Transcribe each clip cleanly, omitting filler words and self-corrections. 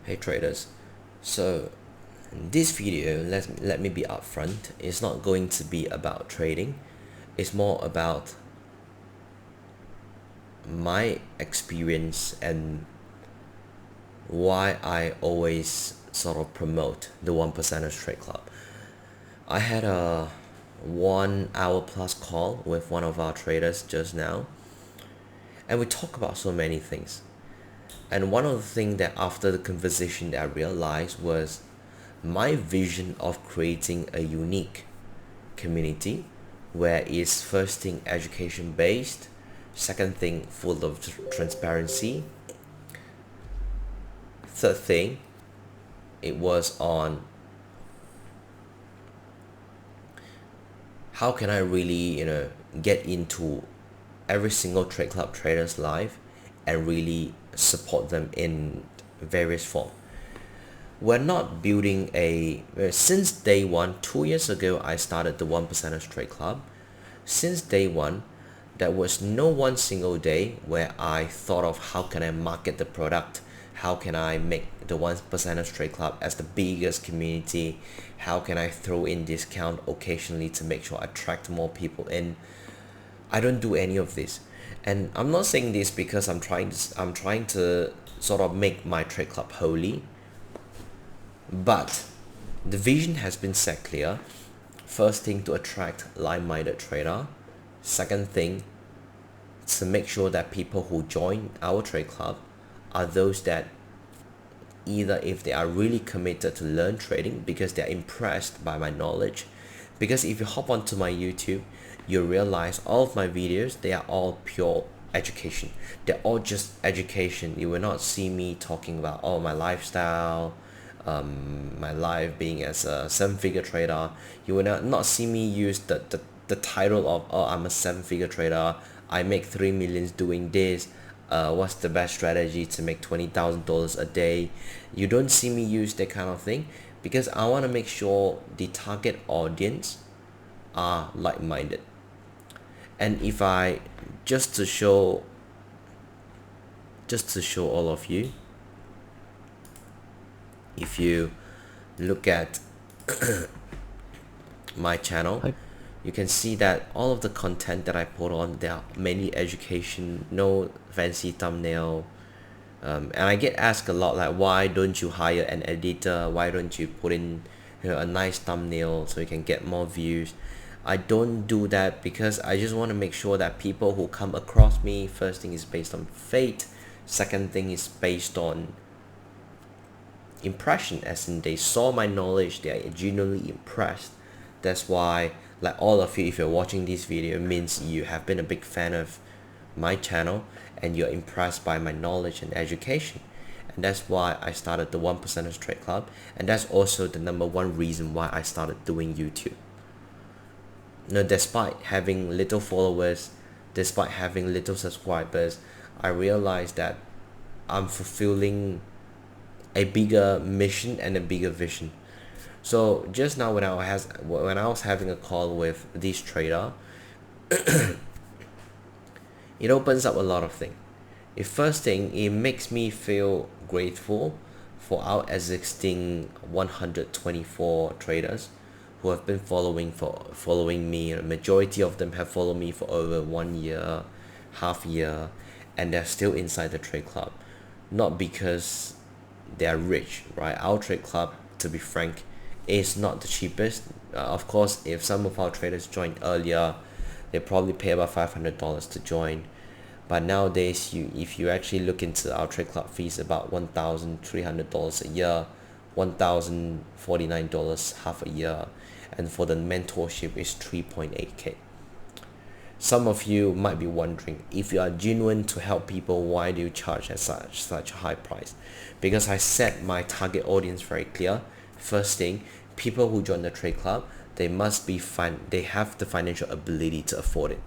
Hey traders, so in this video, let me be upfront. It's not going to be about trading. It's more about my experience and why I always sort of promote the 1%ers Trade Club. I had a 1 hour plus call with one of our traders just now, and we talk about so many things. And one of the things that after the conversation that I realized was my vision of creating a unique community where it's first thing education based, second thing full of transparency, third thing it was on how can I really get into every single trade club trader's life and really support them in various forms. We're not building since day one. 2 years ago I started the 1%ers Trade Club. Since day one there was no one single day where I thought of how can I market the product, how can I make the 1%ers Trade Club as the biggest community, how can I throw in discount occasionally to make sure I attract more people in. I don't do any of this, and I'm not saying this because I'm trying to sort of make my trade club holy, but the vision has been set clear. First thing, to attract like-minded trader. Second thing, to make sure that people who join our trade club are those that either if they are really committed to learn trading because they're impressed by my knowledge. Because if you hop onto my YouTube, you realize all of my videos, they are all pure education. They're all just education. You will not see me talking about my lifestyle, my life being as a 7-figure trader. You will not see me use the title of I'm a 7-figure trader, I make 3 million doing this, what's the best strategy to make $20,000 a day. You don't see me use that kind of thing because I want to make sure the target audience are like-minded. And if I just to show all of you, if you look at my channel, you can see that all of the content that I put on, there are many education, no fancy thumbnail, and I get asked a lot like, why don't you hire an editor, why don't you put in a nice thumbnail so you can get more views. I don't do that because I just want to make sure that people who come across me, first thing is based on faith, second thing is based on impression, as in they saw my knowledge, they are genuinely impressed. That's why, like all of you, if you're watching this video, means you have been a big fan of my channel and you're impressed by my knowledge and education. And that's why I started the 1%ers Trade Club, and that's also the number one reason why I started doing YouTube. Despite having little followers, despite having little subscribers, I realized that I'm fulfilling a bigger mission and a bigger vision. So just now when I was having a call with this trader, it opens up a lot of things. The first thing, it makes me feel grateful for our existing 124 traders who have been following me. A majority of them have followed me for over 1 year, half year, and they're still inside the trade club. Not because they are rich, right? Our trade club, to be frank, is not the cheapest. Of course, if some of our traders joined earlier, they probably pay about $500 to join. But nowadays, if you actually look into our trade club fees, about $1,300 a year, $1,049 half a year, and for the mentorship is 3.8K. Some of you might be wondering, if you are genuine to help people, why do you charge at such a high price? Because I set my target audience very clear. First thing, people who join the trade club, they have the financial ability to afford it.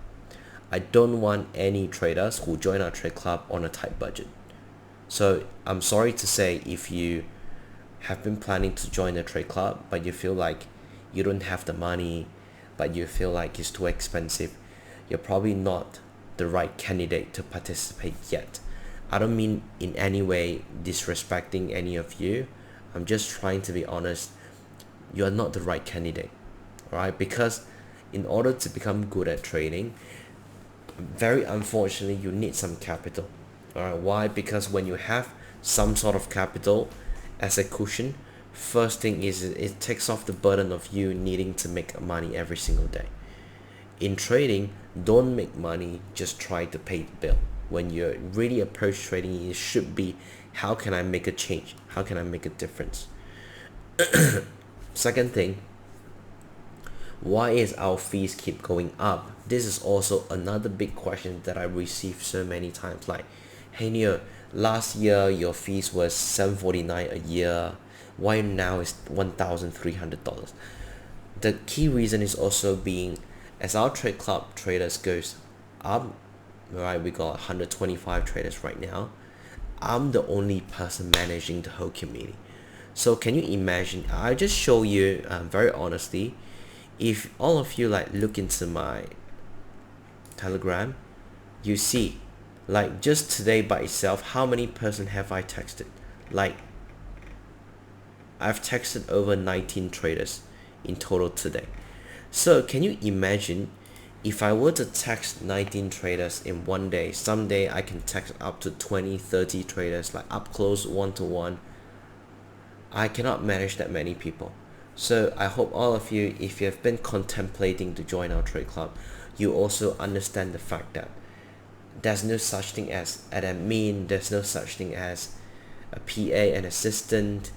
I don't want any traders who join our trade club on a tight budget. So I'm sorry to say, if you have been planning to join the trade club but you feel like you don't have the money, but you feel like it's too expensive, you're probably not the right candidate to participate yet. I don't mean in any way disrespecting any of you. I'm just trying to be honest. You are not the right candidate, right? Because in order to become good at trading, very unfortunately, you need some capital. All right, why? Because when you have some sort of capital as a cushion, first thing is it takes off the burden of you needing to make money every single day. In trading, don't make money, just try to pay the bill. When you really approach trading, it should be, how can I make a change? How can I make a difference? Second thing, why is our fees keep going up? This is also another big question that I received so many times. Like, hey Neo, last year your fees was $749 a year. Why now is $1,300? The key reason is also being, as our trade club traders goes up, right? We got 125 traders right now. I'm the only person managing the whole community. So can you imagine? I just show you very honestly, if all of you like look into my Telegram, you see, like just today by itself, how many person have I texted? Like, I've texted over 19 traders in total today. So can you imagine if I were to text 19 traders in one day? Someday I can text up to 20, 30 traders, like up close, one-to-one. I cannot manage that many people. So I hope all of you, if you have been contemplating to join our trade club, you also understand the fact that there's no such thing as an admin, there's no such thing as a PA, an assistant,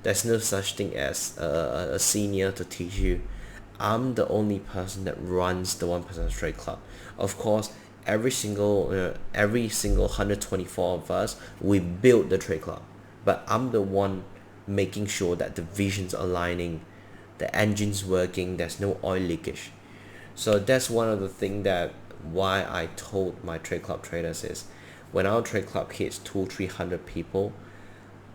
there's no such thing as a senior to teach you. I'm the only person that runs the 1% trade club. Of course, every single 124 of us, we build the trade club, but I'm the one making sure that the vision's aligning, the engine's working, there's no oil leakage. So that's one of the things that why I told my trade club traders is, when our trade club hits 200-300 people,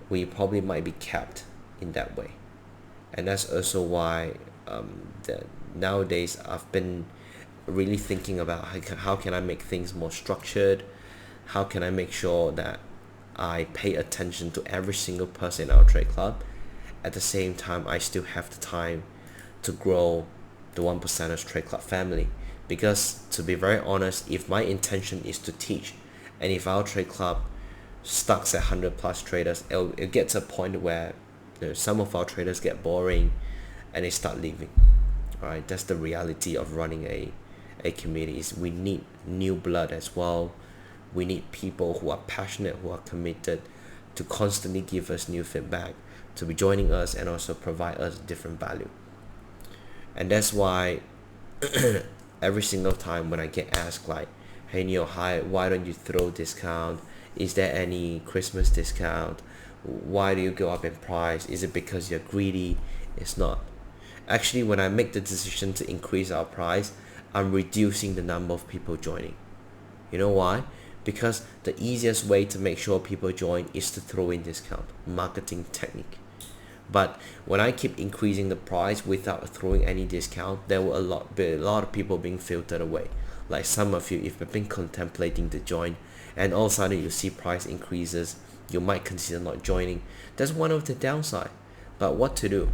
we probably might be capped in that way. And that's also why that nowadays I've been really thinking about how can I make things more structured, how can I make sure that I pay attention to every single person in our trade club. At the same time, I still have the time to grow the 1%ers trade club family. Because to be very honest, if my intention is to teach, and if our trade club stuck at 100 plus traders, it gets a point where some of our traders get boring and they start leaving. All right, that's the reality of running a community. Is we need new blood as well. We need people who are passionate, who are committed, to constantly give us new feedback, to be joining us and also provide us different value. And that's why every single time when I get asked like, hey Neo, hi, why don't you throw discount? Is there any Christmas discount? Why do you go up in price? Is it because you're greedy? It's not. Actually, when I make the decision to increase our price, I'm reducing the number of people joining. You know why? Because the easiest way to make sure people join is to throw in discount, marketing technique. But when I keep increasing the price without throwing any discount, there will be a lot of people being filtered away. Like some of you, if you've been contemplating to join, and all of a sudden you see price increases, you might consider not joining. That's one of the downside. But what to do?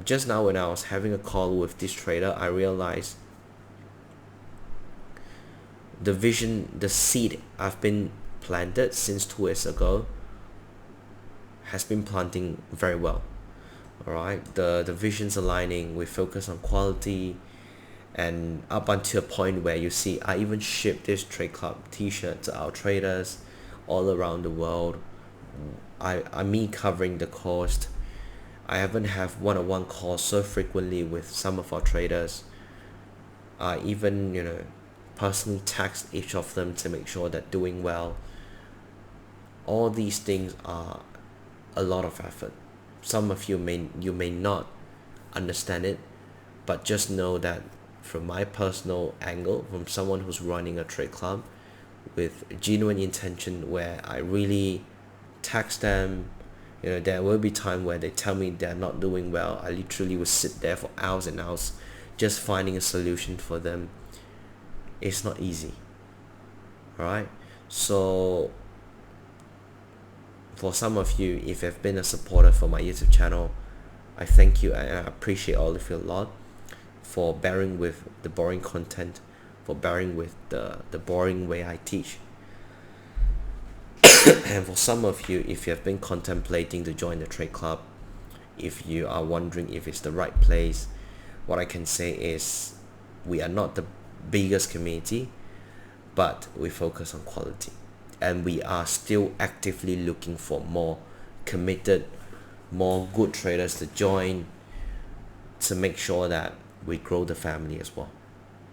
Just now when I was having a call with this trader, I realized the vision, the seed I've been planted since 2 years ago has been planting very well. All right, the vision's aligning. We focus on quality, and up until a point where you see I even ship this trade club t-shirt to our traders all around the world. I me covering the cost. I haven't have one-on-one calls so frequently with some of our traders. I even personally text each of them to make sure they're doing well. All these things are a lot of effort. Some of you may not understand it, but just know that from my personal angle, from someone who's running a trade club with genuine intention, where I really text them, there will be time where they tell me they're not doing well. I literally will sit there for hours and hours just finding a solution for them. It's not easy. All right, so for some of you, if you've been a supporter for my YouTube channel, I thank you and I appreciate all of you a lot for bearing with the boring content, for bearing with the boring way I teach. And for some of you, if you have been contemplating to join the trade club, if you are wondering if it's the right place, what I can say is we are not the biggest community, but we focus on quality, and we are still actively looking for more committed, more good traders to join, to make sure that we grow the family as well,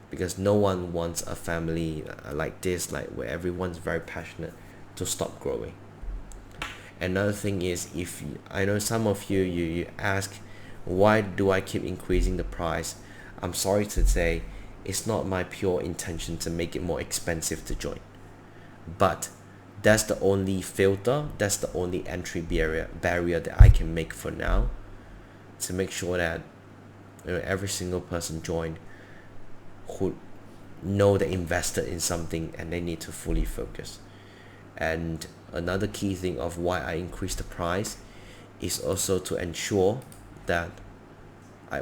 because no one wants a family like this, like where everyone's very passionate, to stop growing. Another thing is, I know some of you ask, why do I keep increasing the price? I'm sorry to say, it's not my pure intention to make it more expensive to join, but that's the only filter, that's the only entry barrier that I can make for now, to make sure that every single person joined who know they invested in something and they need to fully focus. And another key thing of why I increase the price is also to ensure that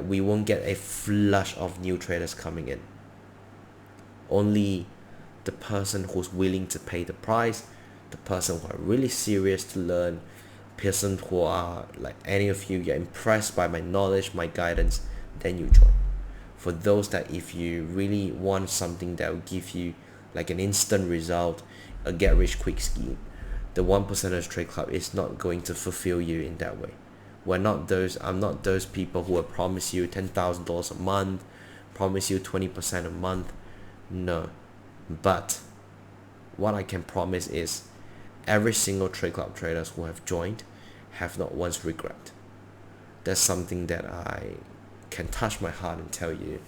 we won't get a flush of new traders coming in. Only the person who's willing to pay the price, the person who are really serious to learn, person who are like any of you, you're impressed by my knowledge, my guidance, then you join. For those that if you really want something that will give you like an instant result, a get rich quick scheme, the 1%ers Trade Club is not going to fulfill you in that way. I'm not those people who will promise you $10,000 a month, promise you 20% a month. No. But what I can promise is every single Trade Club traders who have joined have not once regret. That's something that I can touch my heart and tell you.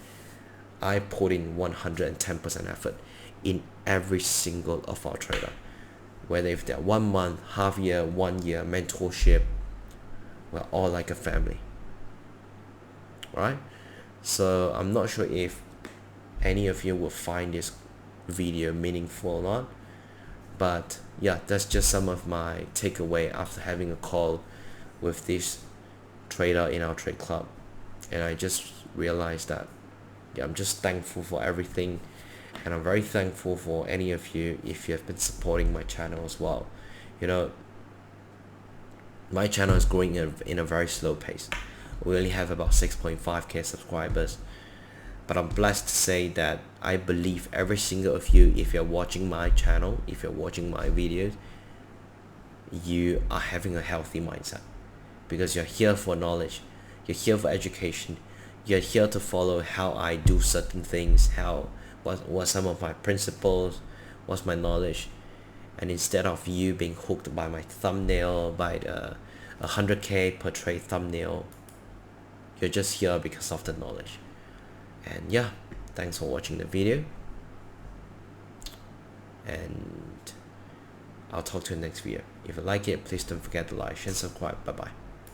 I put in 110% effort in every single of our trader, whether if they're 1 month, half year, 1 year, mentorship, we're all like a family, right? So I'm not sure if any of you will find this video meaningful or not, but yeah, that's just some of my takeaway after having a call with this trader in our trade club. And I just realized that I'm just thankful for everything, and I'm very thankful for any of you if you have been supporting my channel as well. My channel is growing in a very slow pace. We only have about 6.5k subscribers, but I'm blessed to say that I believe every single of you, if you're watching my channel, if you're watching my videos, you are having a healthy mindset, because you're here for knowledge, you're here for education, you're here to follow how I do certain things, what some of my principles, what's my knowledge. And instead of you being hooked by my thumbnail, by the 100k per trade thumbnail, you're just here because of the knowledge. And yeah, thanks for watching the video, and I'll talk to you next video. If you like it, please don't forget to like, share, and subscribe. Bye bye.